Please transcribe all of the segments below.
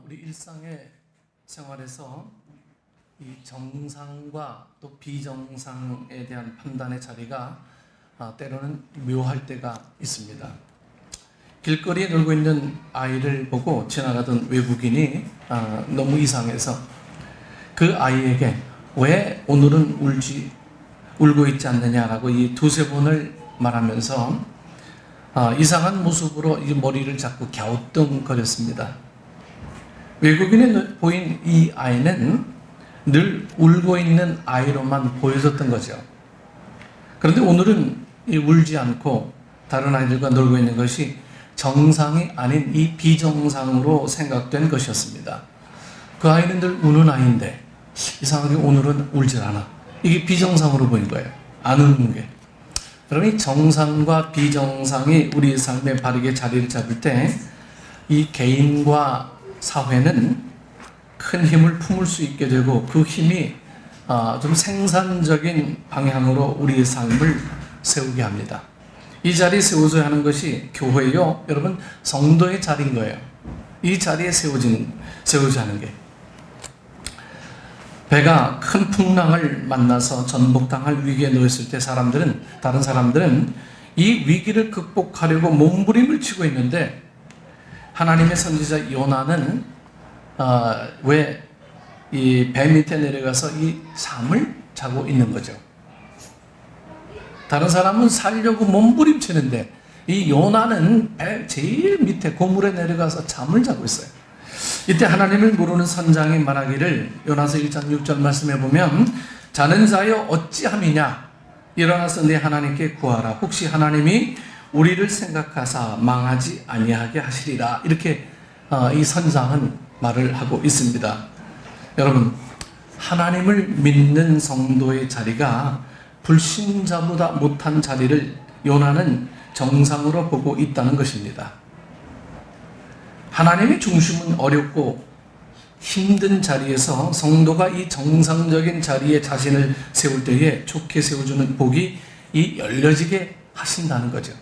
우리 일상의 생활에서 이 정상과 또 비정상에 대한 판단의 자리가 때로는 묘할 때가 있습니다. 길거리에 놀고 있는 아이를 보고 지나가던 외국인이 너무 이상해서 그 아이에게 왜 오늘은 울고 있지 않느냐라고 이 두세 번을 말하면서 이상한 모습으로 이 머리를 자꾸 갸우뚱거렸습니다. 외국인이 보인 이 아이는 늘 울고 있는 아이로만 보여졌던 거죠. 그런데 오늘은 울지 않고 다른 아이들과 놀고 있는 것이 정상이 아닌 이 비정상으로 생각된 것이었습니다. 그 아이는 늘 우는 아이인데 이상하게 오늘은 울질 않아. 이게 비정상으로 보인 거예요. 안 우는 게. 그러면 이 정상과 비정상이 우리 삶에 바르게 자리를 잡을 때 이 개인과 사회는 큰 힘을 품을 수 있게 되고 그 힘이 좀 생산적인 방향으로 우리의 삶을 세우게 합니다. 이 자리에 세워져야 하는 것이 교회요, 여러분 성도의 자리인 거예요. 이 자리에 세워져야 하는 게, 배가 큰 풍랑을 만나서 전복당할 위기에 놓였을 때 다른 사람들은 이 위기를 극복하려고 몸부림을 치고 있는데 하나님의 선지자 요나는 왜 이 배 밑에 내려가서 이 잠을 자고 있는 거죠. 다른 사람은 살려고 몸부림치는데 이 요나는 배 제일 밑에 고물에 내려가서 잠을 자고 있어요. 이때 하나님을 모르는 선장이 말하기를, 요나서 1장 6절 말씀해 보면, 자는 자여 어찌함이냐, 일어나서 네 하나님께 구하라. 혹시 하나님이 우리를 생각하사 망하지 아니하게 하시리라. 이렇게 이 선장은 말을 하고 있습니다. 여러분, 하나님을 믿는 성도의 자리가 불신자보다 못한 자리를 요나는 정상으로 보고 있다는 것입니다. 하나님의 중심은 어렵고 힘든 자리에서 성도가 이 정상적인 자리에 자신을 세울 때에 좋게 세워주는 복이 이 열려지게 하신다는 거죠.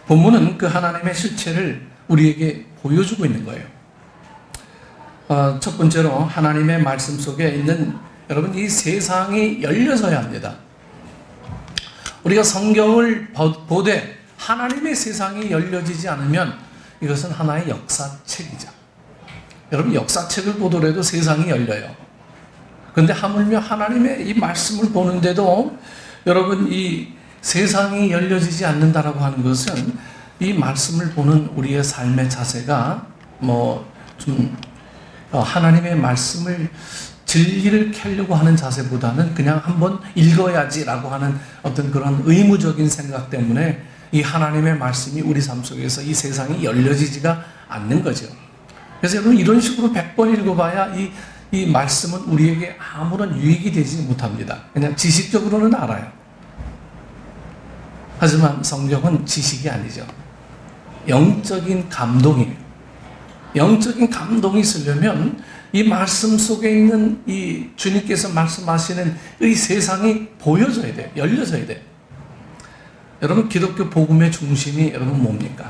본문은 그 하나님의 실체를 우리에게 보여주고 있는 거예요. 첫 번째로 하나님의 말씀 속에 있는, 여러분, 이 세상이 열려져야 합니다. 우리가 성경을 보되 하나님의 세상이 열려지지 않으면 이것은 하나의 역사책이죠. 여러분, 역사책을 보더라도 세상이 열려요. 그런데 하물며 하나님의 이 말씀을 보는데도 여러분 이 세상이 열려지지 않는다라고 하는 것은 이 말씀을 보는 우리의 삶의 자세가 하나님의 말씀을 진리를 캐려고 하는 자세보다는 그냥 한번 읽어야지라고 하는 어떤 그런 의무적인 생각 때문에 이 하나님의 말씀이 우리 삶 속에서 이 세상이 열려지지가 않는 거죠. 그래서 여러분, 이런 식으로 100번 읽어봐야 이 말씀은 우리에게 아무런 유익이 되지 못합니다. 그냥 지식적으로는 알아요. 하지만 성경은 지식이 아니죠. 영적인 감동이에요. 영적인 감동이 있으려면 이 말씀 속에 있는 이 주님께서 말씀하시는 이 세상이 보여져야 돼요. 열려져야 돼요. 여러분, 기독교 복음의 중심이 여러분 뭡니까?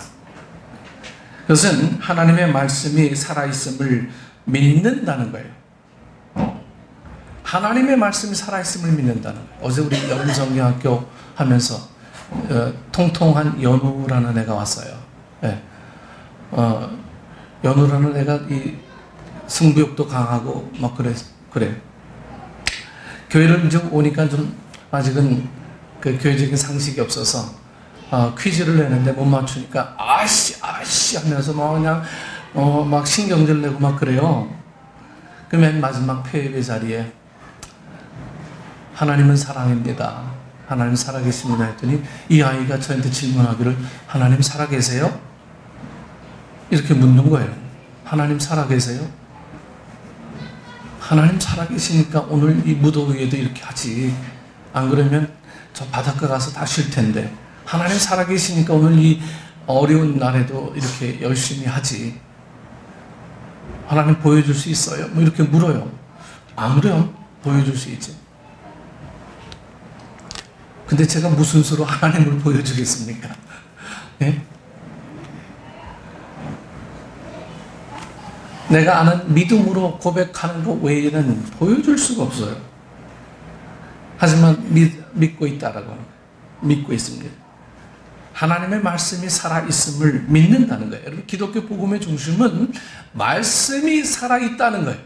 그것은 하나님의 말씀이 살아있음을 믿는다는 거예요. 하나님의 말씀이 살아있음을 믿는다는 거예요. 어제 우리 여름성경학교 하면서 통통한 연우라는 애가 왔어요. 네. 연우라는 애가 이 승부욕도 강하고 막 그래요. 교회를 이제 오니까 좀 아직은 그 교회적인 상식이 없어서 퀴즈를 내는데 못 맞추니까 아씨 하면서 그냥 막 신경질 내고 막 그래요. 그 맨 마지막 폐회의 자리에 하나님은 사랑입니다, 하나님 살아계십니다 했더니 이 아이가 저한테 질문하기를, 하나님 살아계세요? 이렇게 묻는 거예요. 하나님 살아계세요? 하나님 살아계시니까 오늘 이 무더위에도 이렇게 하지. 안 그러면 저 바닷가 가서 다 쉴 텐데. 하나님 살아계시니까 오늘 이 어려운 날에도 이렇게 열심히 하지. 하나님 보여줄 수 있어요? 뭐 이렇게 물어요. 아무렴 보여줄 수 있지. 근데 제가 무슨 수로 하나님을 보여주겠습니까? 네? 내가 아는 믿음으로 고백하는 것 외에는 보여줄 수가 없어요. 하지만 믿고 있다라고 하는 거예요. 믿고 있습니다. 하나님의 말씀이 살아있음을 믿는다는 거예요. 여러분, 기독교 복음의 중심은 말씀이 살아있다는 거예요.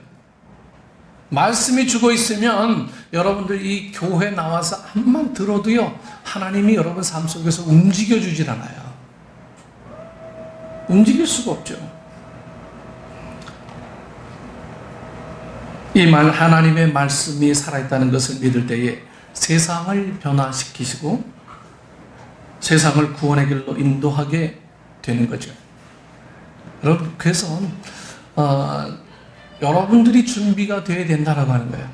말씀이 죽어 있으면 여러분들 이 교회 나와서 한번 들어도요, 하나님이 여러분 삶 속에서 움직여 주질 않아요. 움직일 수가 없죠. 이 말, 하나님의 말씀이 살아있다는 것을 믿을 때에 세상을 변화시키시고 세상을 구원의 길로 인도하게 되는 거죠. 여러분, 그래서 여러분들이 준비가 되어야 된다라고 하는 거예요.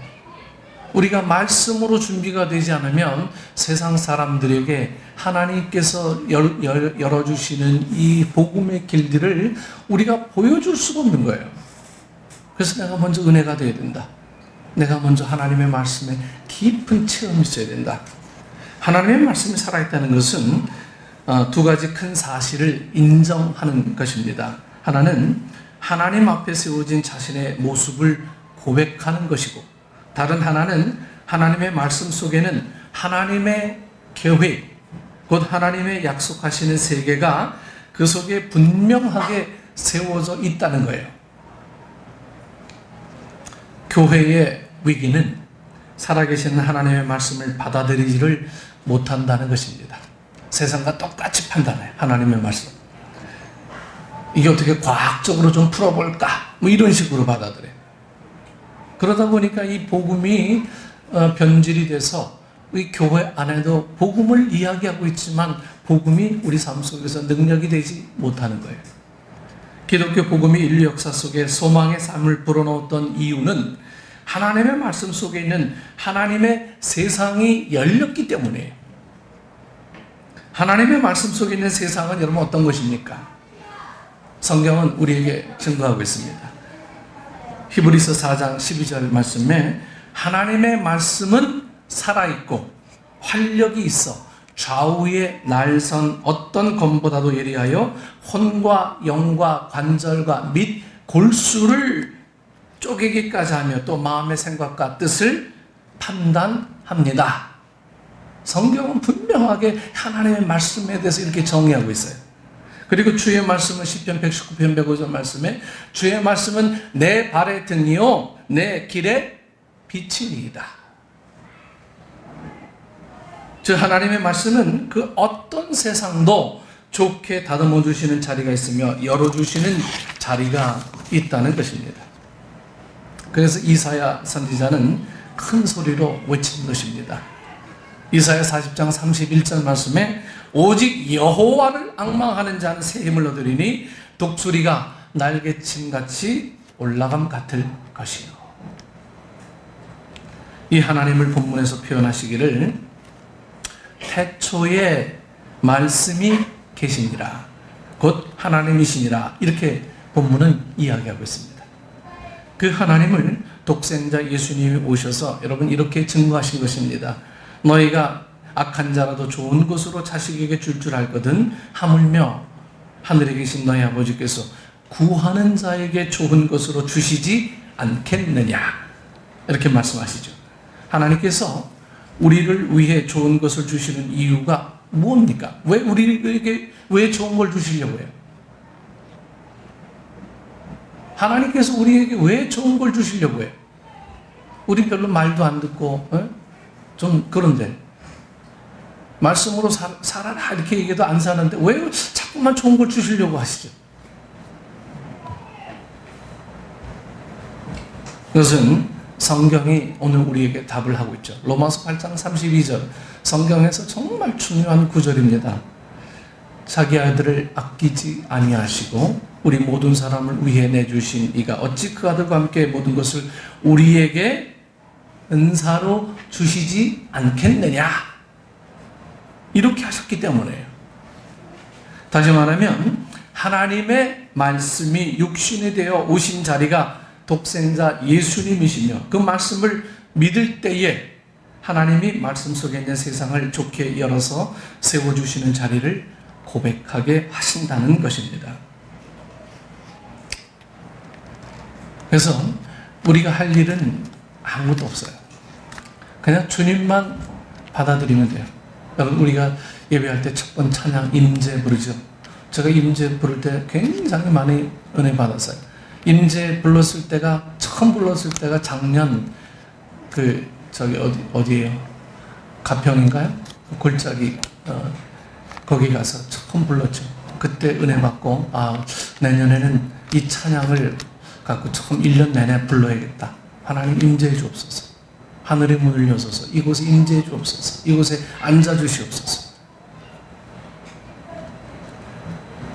우리가 말씀으로 준비가 되지 않으면 세상 사람들에게 하나님께서 열어주시는 이 복음의 길들을 우리가 보여줄 수가 없는 거예요. 그래서 내가 먼저 은혜가 되어야 된다. 내가 먼저 하나님의 말씀에 깊은 체험이 있어야 된다. 하나님의 말씀이 살아있다는 것은 두 가지 큰 사실을 인정하는 것입니다. 하나는 하나님 앞에 세워진 자신의 모습을 고백하는 것이고, 다른 하나는 하나님의 말씀 속에는 하나님의 계획, 곧 하나님의 약속하시는 세계가 그 속에 분명하게 세워져 있다는 거예요. 교회의 위기는 살아계시는 하나님의 말씀을 받아들이지를 못한다는 것입니다. 세상과 똑같이 판단해요. 하나님의 말씀. 이게 어떻게 과학적으로 좀 풀어볼까? 뭐 이런 식으로 받아들여요. 그러다 보니까 이 복음이 변질이 돼서 우리 교회 안에도 복음을 이야기하고 있지만 복음이 우리 삶 속에서 능력이 되지 못하는 거예요. 기독교 복음이 인류 역사 속에 소망의 삶을 불어넣었던 이유는 하나님의 말씀 속에 있는 하나님의 세상이 열렸기 때문이에요. 하나님의 말씀 속에 있는 세상은 여러분 어떤 것입니까? 성경은 우리에게 증거하고 있습니다. 히브리서 4장 12절 말씀에 하나님의 말씀은 살아있고 활력이 있어 좌우의 날선 어떤 검보다도 예리하여 혼과 영과 관절과 및 골수를 쪼개기까지 하며 또 마음의 생각과 뜻을 판단합니다. 성경은 분명하게 하나님의 말씀에 대해서 이렇게 정의하고 있어요. 그리고 주의 말씀은 시편 119편 105절 말씀에 주의 말씀은 내 발의 등이요 내 길의 빛이니이다. 즉 하나님의 말씀은 그 어떤 세상도 좋게 다듬어 주시는 자리가 있으며 열어주시는 자리가 있다는 것입니다. 그래서 이사야 선지자는 큰 소리로 외친 것입니다. 이사야 40장 31절 말씀에 오직 여호와를 앙망하는 자는 새 힘을 얻으리니 독수리가 날개침같이 올라감 같을 것이요. 이 하나님을 본문에서 표현하시기를 태초에 말씀이 계시니라 곧 하나님이시니라 이렇게 본문은 이야기하고 있습니다. 그 하나님을 독생자 예수님이 오셔서 여러분 이렇게 증거하신 것입니다. 너희가 악한 자라도 좋은 것으로 자식에게 줄 알거든 하물며 하늘에 계신 너희 아버지께서 구하는 자에게 좋은 것으로 주시지 않겠느냐 이렇게 말씀하시죠. 하나님께서 우리를 위해 좋은 것을 주시는 이유가 무엇입니까? 왜 우리에게 왜 좋은 걸 주시려고 해요? 하나님께서 우리에게 왜 좋은 걸 주시려고 해요? 우리 별로 말도 안 듣고 좀 그런데 말씀으로 살아라 이렇게 얘기해도 안 사는데 왜 자꾸만 좋은 걸 주시려고 하시죠? 그것은 성경이 오늘 우리에게 답을 하고 있죠. 로마서 8장 32절 성경에서 정말 중요한 구절입니다. 자기 아들을 아끼지 아니하시고 우리 모든 사람을 위해 내주신 이가 어찌 그 아들과 함께 모든 것을 우리에게 은사로 주시지 않겠느냐 이렇게 하셨기 때문에요. 다시 말하면 하나님의 말씀이 육신이 되어 오신 자리가 독생자 예수님이시며 그 말씀을 믿을 때에 하나님이 말씀 속에 있는 세상을 좋게 열어서 세워주시는 자리를 고백하게 하신다는 것입니다. 그래서 우리가 할 일은 아무것도 없어요. 그냥 주님만 받아들이면 돼요. 여러분, 우리가 예배할 때 첫 번 찬양 임재 부르죠. 제가 임재 부를 때 굉장히 많이 은혜 받았어요. 임재 불렀을 때가, 처음 불렀을 때가 작년 어디예요? 가평인가요? 골짜기 거기 가서 처음 불렀죠. 그때 은혜 받고, 내년에는 이 찬양을 갖고 처음 1년 내내 불러야겠다. 하나님 임재해 주옵소서. 하늘의 문을 여소서. 이곳에 임재해 주옵소서. 이곳에 앉아 주시옵소서.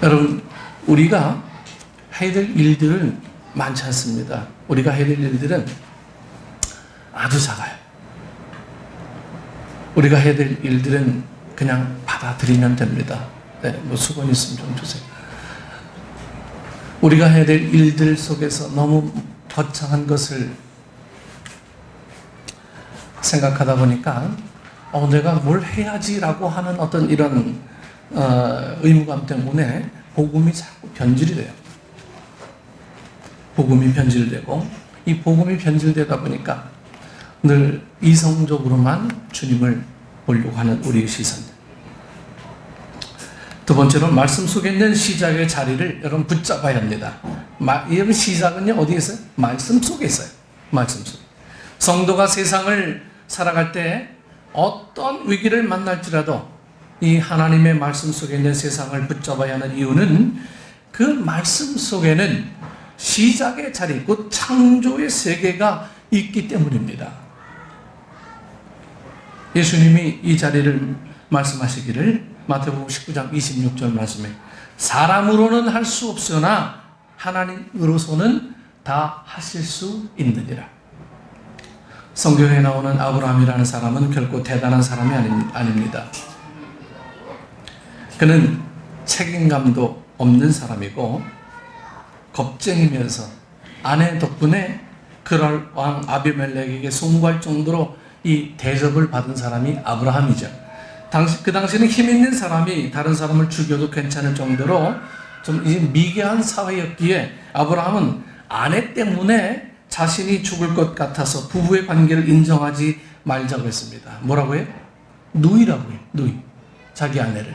여러분, 우리가 해야 될 일들은 많지 않습니다. 우리가 해야 될 일들은 아주 작아요. 우리가 해야 될 일들은 그냥 받아들이면 됩니다. 네, 수건 있으면 좀 주세요. 우리가 해야 될 일들 속에서 너무 거창한 것을 생각하다 보니까 내가 뭘 해야지라고 하는 어떤 이런 의무감 때문에 복음이 자꾸 변질이 돼요. 복음이 변질되고, 이 복음이 변질되다 보니까 늘 이성적으로만 주님을 보려고 하는 우리의 시선. 두 번째로 말씀 속에 있는 시작의 자리를 여러분 붙잡아야 합니다. 여러분, 시작은요 어디에 있어요? 말씀 속에 있어요. 말씀 속에. 성도가 세상을 살아갈 때 어떤 위기를 만날지라도 이 하나님의 말씀 속에 있는 세상을 붙잡아야 하는 이유는 그 말씀 속에는 시작의 자리, 곧 창조의 세계가 있기 때문입니다. 예수님이 이 자리를 말씀하시기를 마태복음 19장 26절 말씀에 사람으로는 할 수 없으나 하나님으로서는 다 하실 수 있느니라. 성경에 나오는 아브라함이라는 사람은 결코 대단한 사람이 아닙니다. 그는 책임감도 없는 사람이고 겁쟁이면서 아내 덕분에 그럴 왕 아비멜렉에게 송구할 정도로 이 대접을 받은 사람이 아브라함이죠. 그 당시에는 힘 있는 사람이 다른 사람을 죽여도 괜찮을 정도로 좀 미개한 사회였기에 아브라함은 아내 때문에 자신이 죽을 것 같아서 부부의 관계를 인정하지 말자고 했습니다. 뭐라고 해요? 누이라고 해요. 누이. 자기 아내를.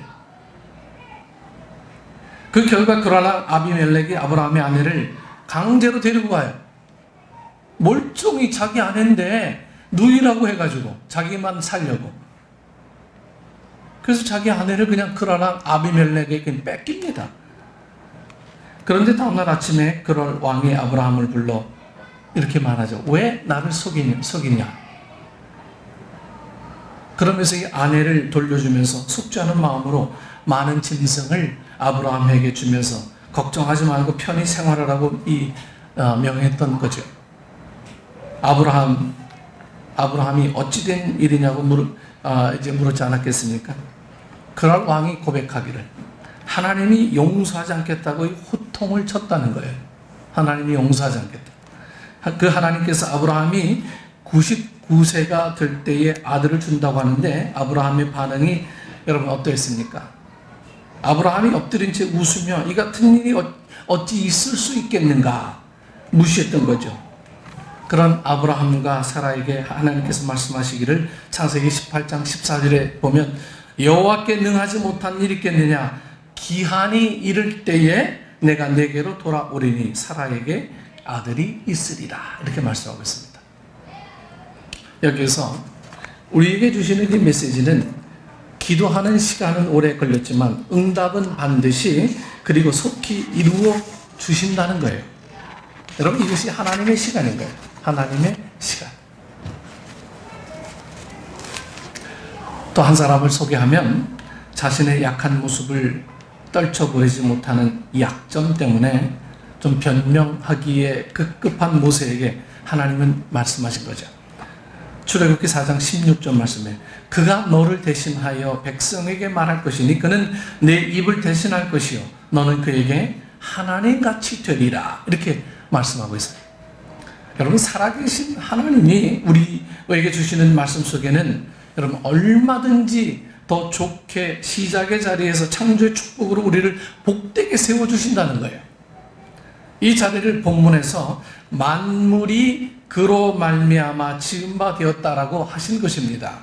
그 결과 그러나 아비멜렉이 아브라함의 아내를 강제로 데리고 가요. 멀쩡히 자기 아내인데 누이라고 해가지고 자기만 살려고. 그래서 자기 아내를 그냥 그러나 아비멜렉에게 그냥 뺏깁니다. 그런데 다음날 아침에 그럴 왕이 아브라함을 불러 이렇게 말하죠. 왜 나를 속이냐? 그러면서 이 아내를 돌려주면서 속죄하는 마음으로 많은 짐승을 아브라함에게 주면서 걱정하지 말고 편히 생활하라고 명했던 거죠. 아브라함이 어찌된 일이냐고 물었지 않았겠습니까? 그럴 왕이 고백하기를 하나님이 용서하지 않겠다고 호통을 쳤다는 거예요. 하나님이 용서하지 않겠다. 그 하나님께서 아브라함이 99세가 될 때에 아들을 준다고 하는데 아브라함의 반응이 여러분 어떠했습니까? 아브라함이 엎드린 채 웃으며 이 같은 일이 어찌 있을 수 있겠는가 무시했던 거죠. 그런 아브라함과 사라에게 하나님께서 말씀하시기를 창세기 18장 14절에 보면 여호와께 능하지 못한 일이 있겠느냐 기한이 이를 때에 내가 내게로 돌아오리니 사라에게 아들이 있으리라 이렇게 말씀하고 있습니다. 여기서 우리에게 주시는 이 메시지는 기도하는 시간은 오래 걸렸지만 응답은 반드시 그리고 속히 이루어 주신다는 거예요. 여러분 이것이 하나님의 시간인 거예요. 하나님의 시간. 또 한 사람을 소개하면 자신의 약한 모습을 떨쳐버리지 못하는 약점 때문에 좀 변명하기에 급급한 모세에게 하나님은 말씀하신 거죠. 출애굽기 4장 16절 말씀에 그가 너를 대신하여 백성에게 말할 것이니 그는 내 입을 대신할 것이요 너는 그에게 하나님같이 되리라 이렇게 말씀하고 있어요. 여러분 살아계신 하나님이 우리에게 주시는 말씀 속에는 여러분 얼마든지 더 좋게 시작의 자리에서 창조의 축복으로 우리를 복되게 세워주신다는 거예요. 이 자리를 본문에서 만물이 그로 말미암아 지은 바 되었다라고 하신 것입니다.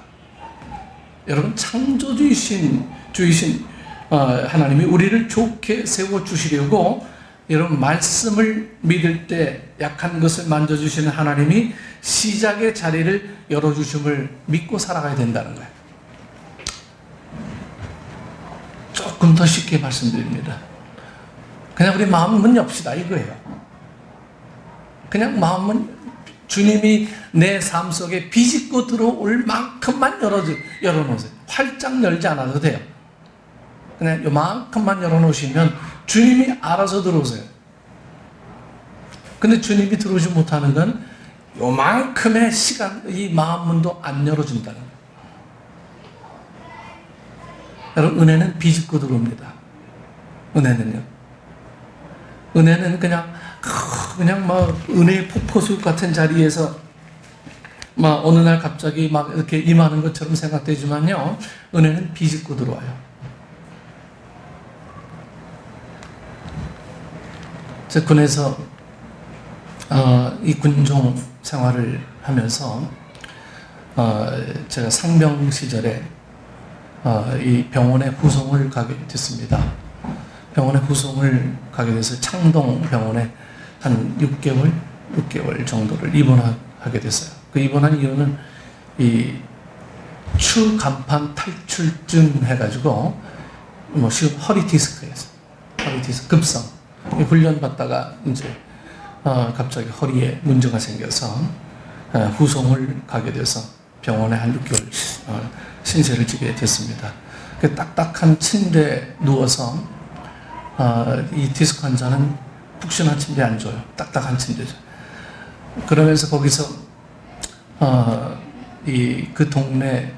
여러분, 창조주이신 하나님이 우리를 좋게 세워주시려고, 여러분, 말씀을 믿을 때 약한 것을 만져주시는 하나님이 시작의 자리를 열어주심을 믿고 살아가야 된다는 거예요. 조금 더 쉽게 말씀드립니다. 그냥 우리 마음은 엽시다 이거예요. 그냥 마음은 주님이 내 삶 속에 비집고 들어올 만큼만 열어놓으세요. 활짝 열지 않아도 돼요. 그냥 요만큼만 열어놓으시면 주님이 알아서 들어오세요. 근데 주님이 들어오지 못하는 건 요만큼의 시간, 이 마음문도 안 열어준다는 거예요. 여러분, 은혜는 비집고 들어옵니다. 은혜는요. 은혜는 그냥 막 은혜의 폭포수 같은 자리에서 막 어느 날 갑자기 막 이렇게 임하는 것처럼 생각되지만요, 은혜는 비집고 들어와요. 제 군에서 이 군종 생활을 하면서 제가 상병 시절에 이 병원에 후송을 가게 됐습니다. 병원에 후송을 가게 돼서 창동 병원에 한 6개월 정도를 입원하게 됐어요. 그 입원한 이유는 이 추간판 탈출증 해가지고 뭐 쉬운 허리 디스크에서 허리 디스크 급성 훈련 받다가 이제 갑자기 허리에 문제가 생겨서 후송을 가게 돼서 병원에 한 6개월 신세를 지게 됐습니다. 그 딱딱한 침대에 누워서 이 디스크 환자는 푹신한 침대 안 줘요. 딱딱한 침대죠. 그러면서 거기서 그 동네에서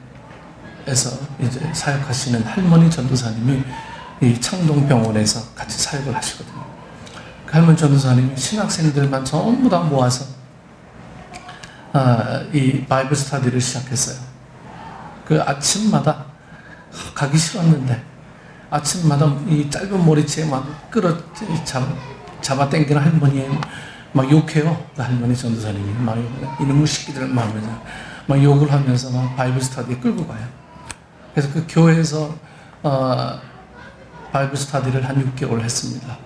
이제 사역하시는 할머니 전도사님이 이 창동병원에서 같이 사역을 하시거든요. 그 할머니 전도사님이 신학생들만 전부 다 모아서 이 바이블 스터디를 시작했어요. 그 아침마다 가기 싫었는데 아침마다 이 짧은 머리채에 막 잡아당기는 할머니에 막 욕해요. 그 할머니 전도사님이 막 이놈의 새끼들 막 욕을 하면서 막 바이블 스터디에 끌고 가요. 그래서 그 교회에서 바이블 스터디를 한 6개월 했습니다.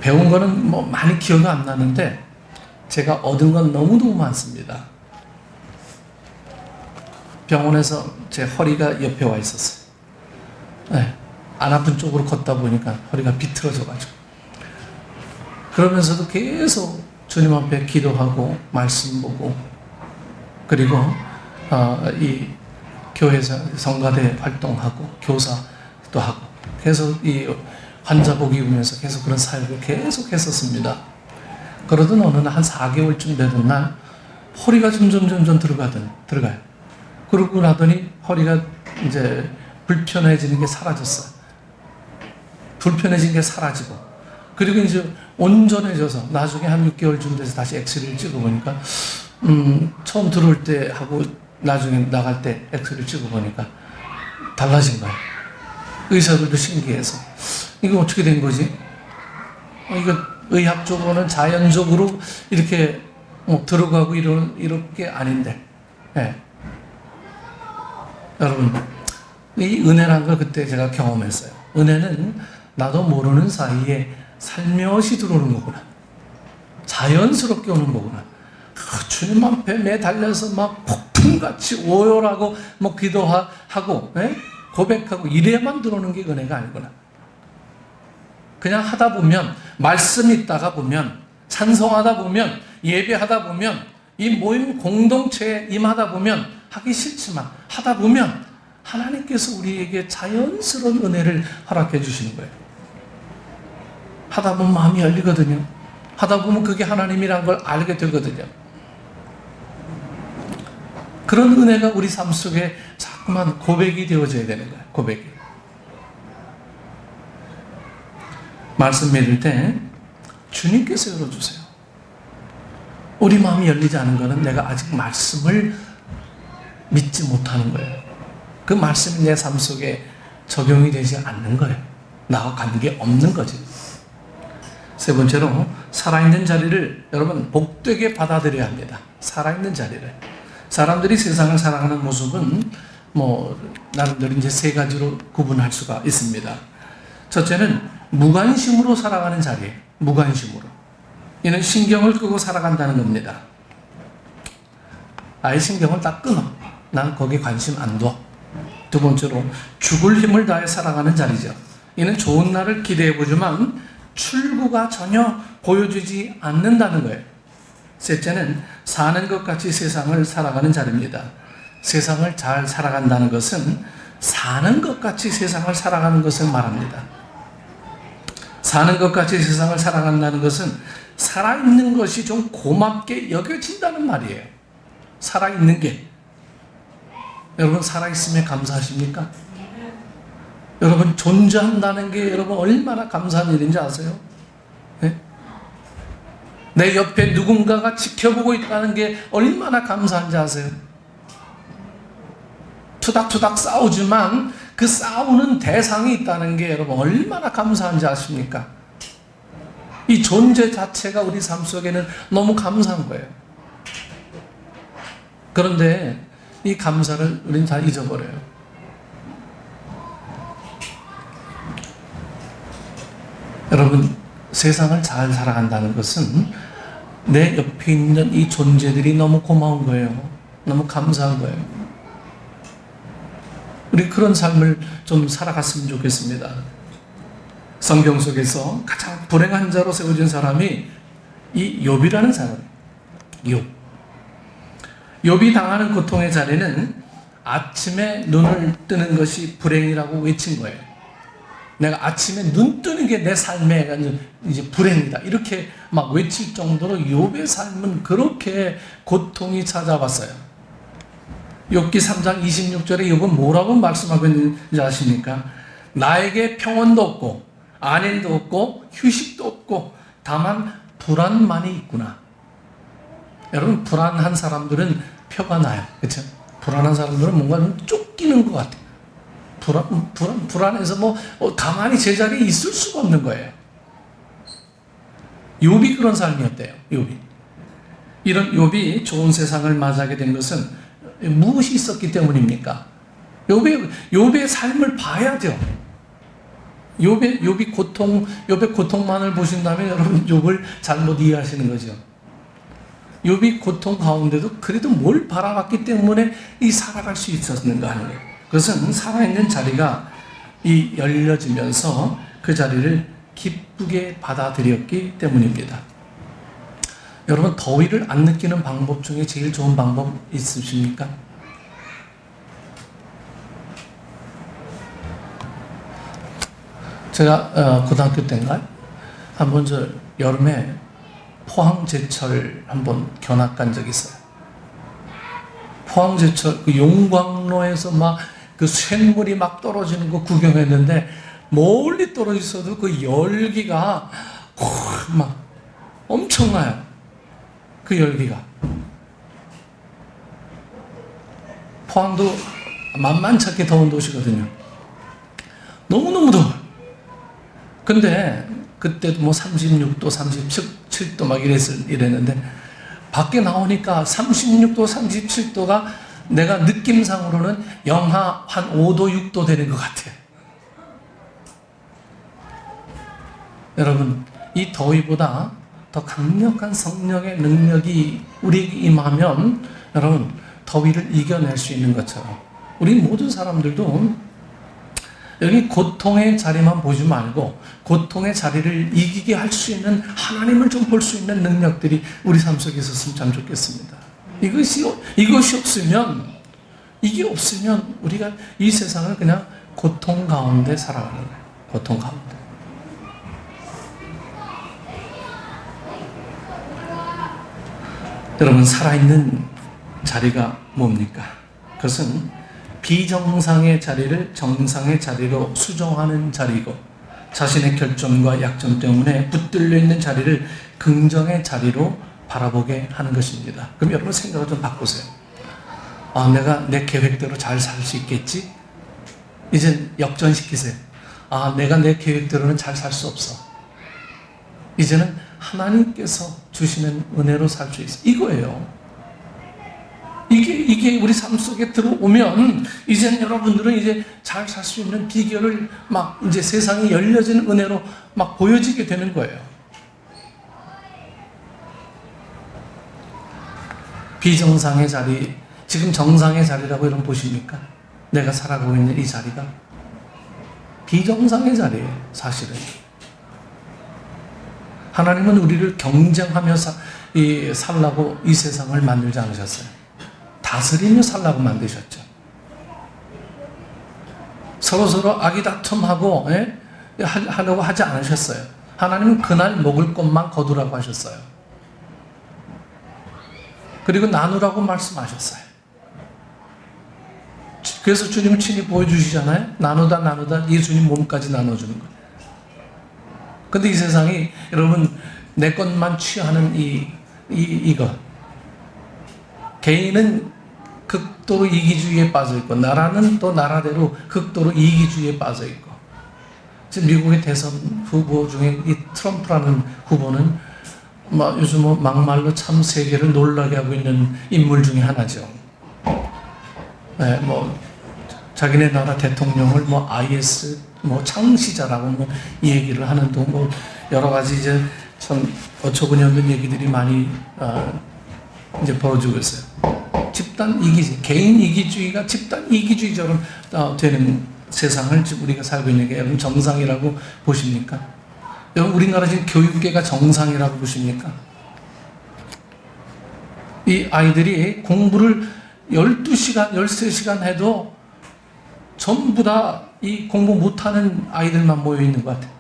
배운 거는 뭐 많이 기억이 안 나는데 제가 얻은 건 너무너무 많습니다. 병원에서 제 허리가 옆에 와 있었어요. 네, 안 아픈 쪽으로 걷다 보니까 허리가 비틀어져가지고, 그러면서도 계속 주님 앞에 기도하고 말씀 보고, 그리고 이 교회에서 성가대 활동하고 교사도 하고 계속 이 환자 보기 보면서 계속 그런 사역을 계속 했었습니다. 그러던 어느 날 한 4개월쯤 되던 날 허리가 점점 들어가요. 그러고 나더니 허리가 이제 불편해지는 게 사라졌어요. 불편해진 게 사라지고, 그리고 이제 온전해져서 나중에 한 6개월쯤 돼서 다시 엑스레이를 찍어보니까 처음 들어올 때 하고 나중에 나갈 때 엑스레이를 찍어보니까 달라진 거예요. 의사들도 신기해서 이거 어떻게 된 거지? 이거 의학적으로는 자연적으로 이렇게 들어가고 이럴 게 아닌데, 네. 여러분, 이 은혜란 걸 그때 제가 경험했어요. 은혜는 나도 모르는 사이에 살며시 들어오는 거구나. 자연스럽게 오는 거구나. 주님 앞에 매달려서 막 폭풍같이 오열하고 뭐 기도하고 고백하고 이래야만 들어오는 게 은혜가 아니구나. 그냥 하다 보면, 말씀 읽다가 보면, 찬송하다 보면, 예배하다 보면, 이 모임 공동체에 임하다 보면, 하기 싫지만 하다 보면 하나님께서 우리에게 자연스러운 은혜를 허락해 주시는 거예요. 하다 보면 마음이 열리거든요. 하다 보면 그게 하나님이란 걸 알게 되거든요. 그런 은혜가 우리 삶 속에 자꾸만 고백이 되어져야 되는 거예요. 고백이. 말씀 믿을 때 주님께서 열어주세요. 우리 마음이 열리지 않은 것은 내가 아직 말씀을 믿지 못하는 거예요. 그 말씀이 내 삶 속에 적용이 되지 않는 거예요. 나와 관계 없는 거지. 세 번째로 살아있는 자리를 여러분 복되게 받아들여야 합니다. 살아있는 자리를. 사람들이 세상을 살아가는 모습은 나름대로 이제 세 가지로 구분할 수가 있습니다. 첫째는 무관심으로 살아가는 자리예요. 무관심으로. 이는 신경을 끄고 살아간다는 겁니다. 아예 신경을 다 끊어. 난 거기에 관심 안 둬. 두 번째로 죽을 힘을 다해 살아가는 자리죠. 이는 좋은 날을 기대해보지만 출구가 전혀 보여주지 않는다는 거예요. 셋째는 사는 것 같이 세상을 살아가는 자리입니다. 세상을 잘 살아간다는 것은 사는 것 같이 세상을 살아가는 것을 말합니다. 사는 것 같이 세상을 살아간다는 것은 살아있는 것이 좀 고맙게 여겨진다는 말이에요. 살아있는 게. 여러분 살아있음에 감사하십니까? 여러분 존재한다는 게 여러분 얼마나 감사한 일인지 아세요? 네? 내 옆에 누군가가 지켜보고 있다는 게 얼마나 감사한지 아세요? 투닥투닥 싸우지만 그 싸우는 대상이 있다는 게 여러분 얼마나 감사한지 아십니까? 이 존재 자체가 우리 삶 속에는 너무 감사한 거예요. 그런데 이 감사를 우리는 다 잊어버려요. 여러분 세상을 잘 살아간다는 것은 내 옆에 있는 이 존재들이 너무 고마운 거예요. 너무 감사한 거예요. 우리 그런 삶을 좀 살아갔으면 좋겠습니다. 성경 속에서 가장 불행한 자로 세워진 사람이 이 욥이라는 사람이에요. 욥이 당하는 고통의 자리는 아침에 눈을 뜨는 것이 불행이라고 외친 거예요. 내가 아침에 눈 뜨는 게 내 삶의 이제 불행이다. 이렇게 막 외칠 정도로 욥의 삶은 그렇게 고통이 찾아왔어요. 욥기 3장 26절에 욥은 뭐라고 말씀하고 있는지 아십니까? 나에게 평온도 없고 안일도 없고 휴식도 없고 다만 불안만이 있구나. 여러분 불안한 사람들은 표가 나요. 그렇죠? 불안한 사람들은 뭔가 좀 쫓기는 것 같아요. 불안해서 가만히 제자리에 있을 수가 없는 거예요. 욥이 그런 삶이었대요. 이런 욥이 좋은 세상을 맞이하게 된 것은 무엇이 있었기 때문입니까? 욥의 삶을 봐야죠. 욥의 고통만을 보신다면 여러분 욥을 잘못 이해하시는 거죠. 욥이 고통 가운데도 그래도 뭘 바라봤기 때문에 살아갈 수 있었는가 하는 거예요. 그것은 살아있는 자리가 열려지면서 그 자리를 기쁘게 받아들였기 때문입니다. 여러분 더위를 안 느끼는 방법 중에 제일 좋은 방법 있으십니까? 제가 고등학교 때인가 한번 여름에 포항제철 한번 견학 간 적이 있어요. 포항제철 그 용광로에서 막 그 쇳물이 막 떨어지는 거 구경했는데 멀리 떨어졌어도 그 열기가 막 엄청나요. 그 열기가. 포항도 만만치 더운 도시거든요. 너무너무 더워요. 근데 그때도 36도, 37도 막 이랬는데 밖에 나오니까 36도, 37도가 내가 느낌상으로는 영하 한 5도, 6도 되는 것 같아요. 여러분, 이 더위보다 더 강력한 성령의 능력이 우리에게 임하면 여러분, 더위를 이겨낼 수 있는 것처럼 우리 모든 사람들도 여기 고통의 자리만 보지 말고 고통의 자리를 이기게 할 수 있는 하나님을 좀 볼 수 있는 능력들이 우리 삶 속에 있었으면 참 좋겠습니다. 이것이 없으면 이게 없으면 우리가 이 세상을 그냥 고통 가운데 살아가는 거예요. 고통 가운데. 여러분 살아있는 자리가 뭡니까? 그것은 비정상의 자리를 정상의 자리로 수정하는 자리고 자신의 결점과 약점 때문에 붙들려 있는 자리를 긍정의 자리로 바라보게 하는 것입니다. 그럼 여러분 생각을 좀 바꾸세요. 내가 내 계획대로 잘 살 수 있겠지? 이제 역전시키세요. 내가 내 계획대로는 잘 살 수 없어. 이제는 하나님께서 주시는 은혜로 살 수 있어요. 이거예요. 이게 우리 삶 속에 들어오면 이제는 여러분들은 이제 잘 살 수 있는 비결을 막 이제 세상이 열려지는 은혜로 막 보여지게 되는 거예요. 비정상의 자리, 지금 정상의 자리라고 여러분 보십니까? 내가 살아가고 있는 이 자리가 비정상의 자리예요. 사실은 하나님은 우리를 경쟁하며 살라고 이 세상을 만들지 않으셨어요. 다스리며 살라고 만드셨죠. 서로서로 아기다툼하고 하려고 하지 않으셨어요. 하나님은 그날 먹을 것만 거두라고 하셨어요. 그리고 나누라고 말씀하셨어요. 그래서 주님 친히 보여주시잖아요. 나누다 예수님 몸까지 나눠주는 거예요. 근데 이 세상이 여러분 내 것만 취하는 이거 개인은 극도로 이기주의에 빠져 있고 나라는 또 나라대로 극도로 이기주의에 빠져 있고 지금 미국의 대선 후보 중에 이 트럼프라는 후보는 요즘 막말로 참 세계를 놀라게 하고 있는 인물 중에 하나죠. 네, 자기네 나라 대통령을 IS 창시자라고 얘기를 하는 등 여러 가지 이제 참 어처구니 없는 얘기들이 많이 이제 벌어지고 있어요. 집단 이기주의, 개인 이기주의가 집단 이기주의처럼 되는 세상을 지금 우리가 살고 있는 게 여러분 정상이라고 보십니까? 여러분 우리나라 지금 교육계가 정상이라고 보십니까? 이 아이들이 공부를 12시간, 13시간 해도 전부 다 이 공부 못하는 아이들만 모여 있는 것 같아요.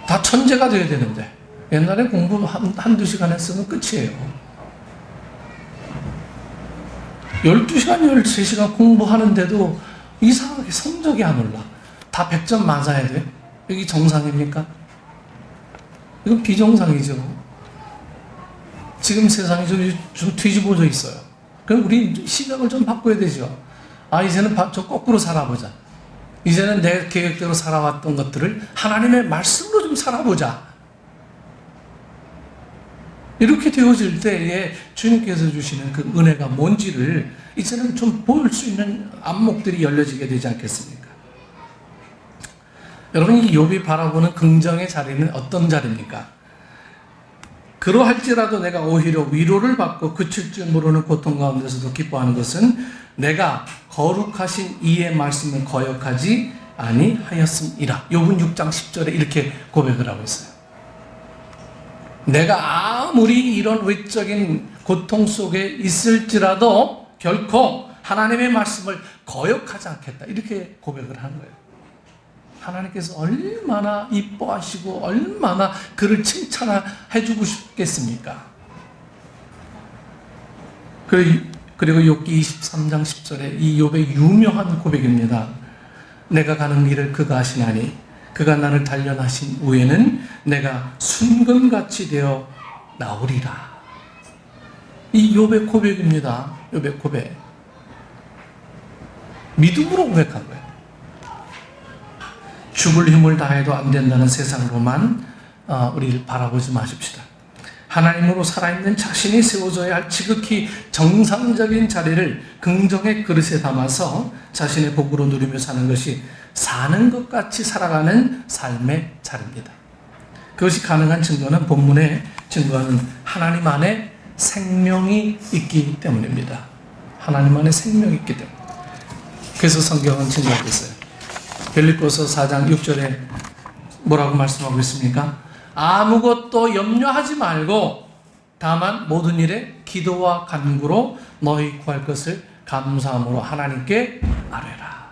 다 천재가 돼야 되는데 옛날에 공부 한두 시간 했으면 끝이에요. 12시간, 13시간 공부하는데도 이상하게 성적이 안 올라. 다 100점 맞아야 돼. 여기 정상입니까? 이건 비정상이죠. 지금 세상이 좀 뒤집어져 있어요. 그럼 우리 시각을 좀 바꿔야 되죠. 이제는 저 거꾸로 살아보자. 이제는 내 계획대로 살아왔던 것들을 하나님의 말씀으로 좀 살아보자. 이렇게 되어질 때에 주님께서 주시는 그 은혜가 뭔지를 이제는 좀 볼 수 있는 안목들이 열려지게 되지 않겠습니까? 여러분, 이 욥이 바라보는 긍정의 자리는 어떤 자리입니까? 그러할지라도 내가 오히려 위로를 받고 그칠 줄 모르는 고통 가운데서도 기뻐하는 것은 내가 거룩하신 이의 말씀을 거역하지 아니하였음이라. 욥은 6장 10절에 이렇게 고백을 하고 있어요. 내가 아무리 이런 외적인 고통 속에 있을지라도 결코 하나님의 말씀을 거역하지 않겠다. 이렇게 고백을 하는 거예요. 하나님께서 얼마나 이뻐하시고 얼마나 그를 칭찬해주고 싶겠습니까? 그리고 욥기 23장 10절에 이 욥의 유명한 고백입니다. 내가 가는 길을 그가 아시나니 그가 나를 단련하신 후에는 내가 순금같이 되어 나오리라. 이 욥의 고백입니다. 욥의 고백. 믿음으로 고백한 거예요. 죽을 힘을 다해도 안 된다는 세상으로만 우리를 바라보지 마십시다. 하나님으로 살아있는 자신이 세워져야 할 지극히 정상적인 자리를 긍정의 그릇에 담아서 자신의 복으로 누리며 사는 것이 사는 것 같이 살아가는 삶의 자리입니다. 그것이 가능한 증거는 본문에 증거하는 하나님 안에 생명이 있기 때문입니다. 하나님 안에 생명이 있기 때문에. 그래서 성경은 증거하고 있어요. 빌립보서 4장 6절에 뭐라고 말씀하고 있습니까? 아무것도 염려하지 말고 다만 모든 일에 기도와 간구로 너희 구할 것을 감사함으로 하나님께 아뢰라.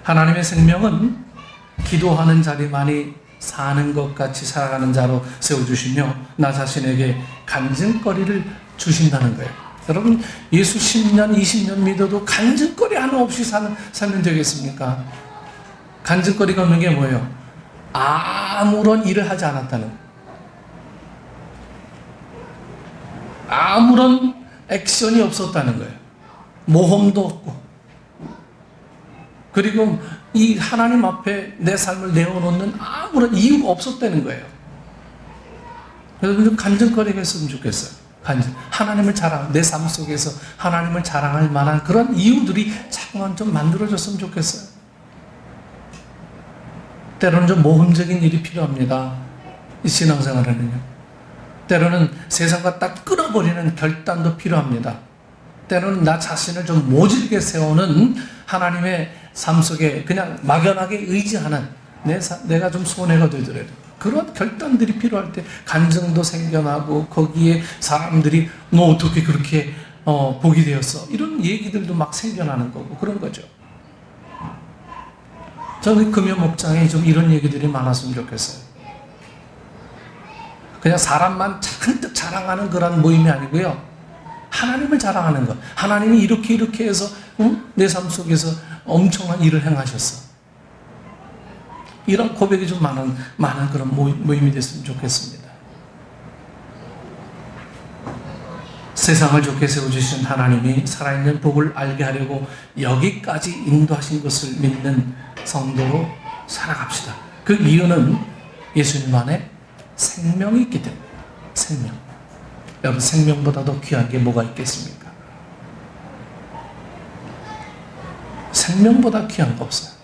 하나님의 생명은 기도하는 자리만이 사는 것 같이 살아가는 자로 세워주시며 나 자신에게 간증거리를 주신다는 거예요. 여러분, 예수 10년, 20년 믿어도 간증거리 하나 없이 살면 되겠습니까? 간증거리가 없는 게 뭐예요? 아무런 일을 하지 않았다는, 아무런 액션이 없었다는 거예요. 모험도 없고. 그리고 이 하나님 앞에 내 삶을 내어놓는 아무런 이유가 없었다는 거예요. 그래서 좀 간증거리가 했으면 좋겠어요. 하나님을 내 삶 속에서 하나님을 자랑할 만한 그런 이유들이 자꾸만 좀 만들어졌으면 좋겠어요. 때로는 좀 모험적인 일이 필요합니다. 이 신앙생활에는요. 때로는 세상과 딱 끊어버리는 결단도 필요합니다. 때로는 나 자신을 좀 모질게 세우는 하나님의 삶 속에 그냥 막연하게 의지하는 내가 좀 손해가 되더라도 그런 결단들이 필요할 때 간증도 생겨나고 거기에 사람들이 너 어떻게 그렇게 복이 되었어? 이런 얘기들도 막 생겨나는 거고 그런 거죠. 저는 금요 목장에 좀 이런 얘기들이 많았으면 좋겠어요. 그냥 사람만 잔뜩 자랑하는 그런 모임이 아니고요. 하나님을 자랑하는 것. 하나님이 이렇게 해서 내 삶 속에서 엄청난 일을 행하셨어. 이런 고백이 좀 많은 그런 모임이 됐으면 좋겠습니다. 세상을 좋게 세워주신 하나님이 살아있는 복을 알게 하려고 여기까지 인도하신 것을 믿는 성도로 살아갑시다. 그 이유는 예수님 안에 생명이 있기 때문에. 생명. 여러분, 생명보다 더 귀한 게 뭐가 있겠습니까? 생명보다 귀한 거 없어요.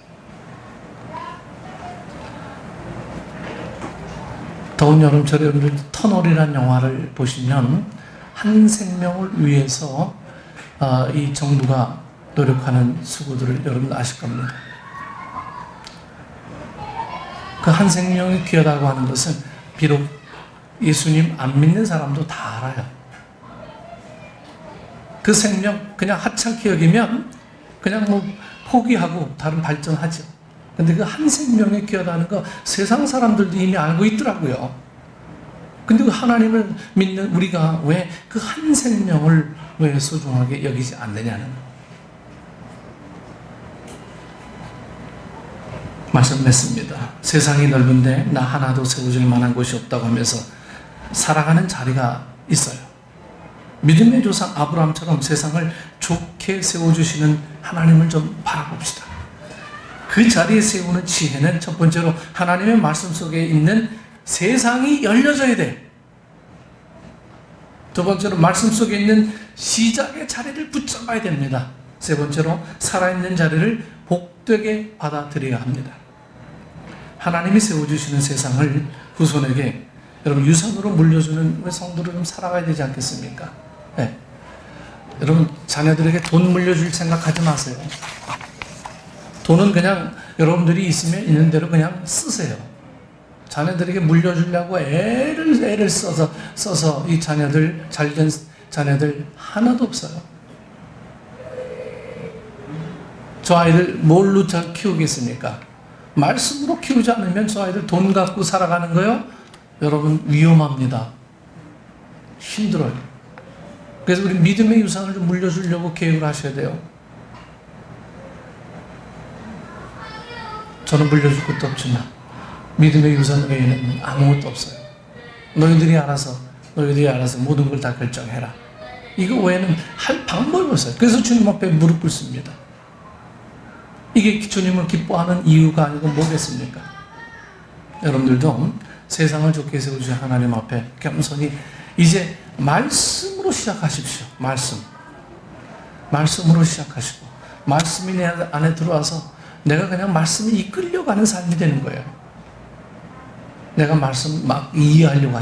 더운 여름철에 여러분들 터널이라는 영화를 보시면 한 생명을 위해서 이 정부가 노력하는 수고들을 여러분 아실 겁니다. 그 한 생명이 귀하다고 하는 것은 비록 예수님 안 믿는 사람도 다 알아요. 그 생명 그냥 하찮게 여기면 그냥 포기하고 다른 발전하죠. 근데 그 한 생명이 귀하다는 거 세상 사람들도 이미 알고 있더라고요. 근데 그 하나님을 믿는 우리가 왜 그 한 생명을 왜 소중하게 여기지 않느냐는 말씀 맺습니다. 세상이 넓은데 나 하나도 세워질 만한 곳이 없다고 하면서 살아가는 자리가 있어요. 믿음의 조상 아브라함처럼 세상을 좋게 세워주시는 하나님을 좀 바라봅시다. 그 자리에 세우는 지혜는 첫 번째로 하나님의 말씀 속에 있는 세상이 열려져야 돼. 두 번째로 말씀 속에 있는 시작의 자리를 붙잡아야 됩니다. 세 번째로 살아있는 자리를 복되게 받아들여야 합니다. 하나님이 세워주시는 세상을 후손에게 여러분 유산으로 물려주는 성도로 좀 살아가야 되지 않겠습니까? 네. 여러분 자녀들에게 돈 물려줄 생각하지 마세요. 돈은 그냥 여러분들이 있으면 있는 대로 그냥 쓰세요. 자녀들에게 물려주려고 애를 써서 이 자녀들, 잘된 자녀들 하나도 없어요. 저 아이들 뭘로 잘 키우겠습니까? 말씀으로 키우지 않으면 저 아이들 돈 갖고 살아가는 거요? 여러분 위험합니다. 힘들어요. 그래서 우리 믿음의 유산을 좀 물려주려고 계획을 하셔야 돼요. 저는 물려줄 것도 없지만 믿음의 유산 외에는 아무것도 없어요. 너희들이 알아서 모든 걸 다 결정해라. 이거 외에는 할 방법이 없어요. 그래서 주님 앞에 무릎 꿇습니다. 이게 주님을 기뻐하는 이유가 아니고 뭐겠습니까? 여러분들도 세상을 좋게 세우신 하나님 앞에 겸손히 이제 말씀으로 시작하십시오. 말씀으로 시작하시고 말씀이 내 안에 들어와서 내가 그냥 말씀이 이끌려가는 삶이 되는 거예요. 내가 말씀 막 이해하려고 하지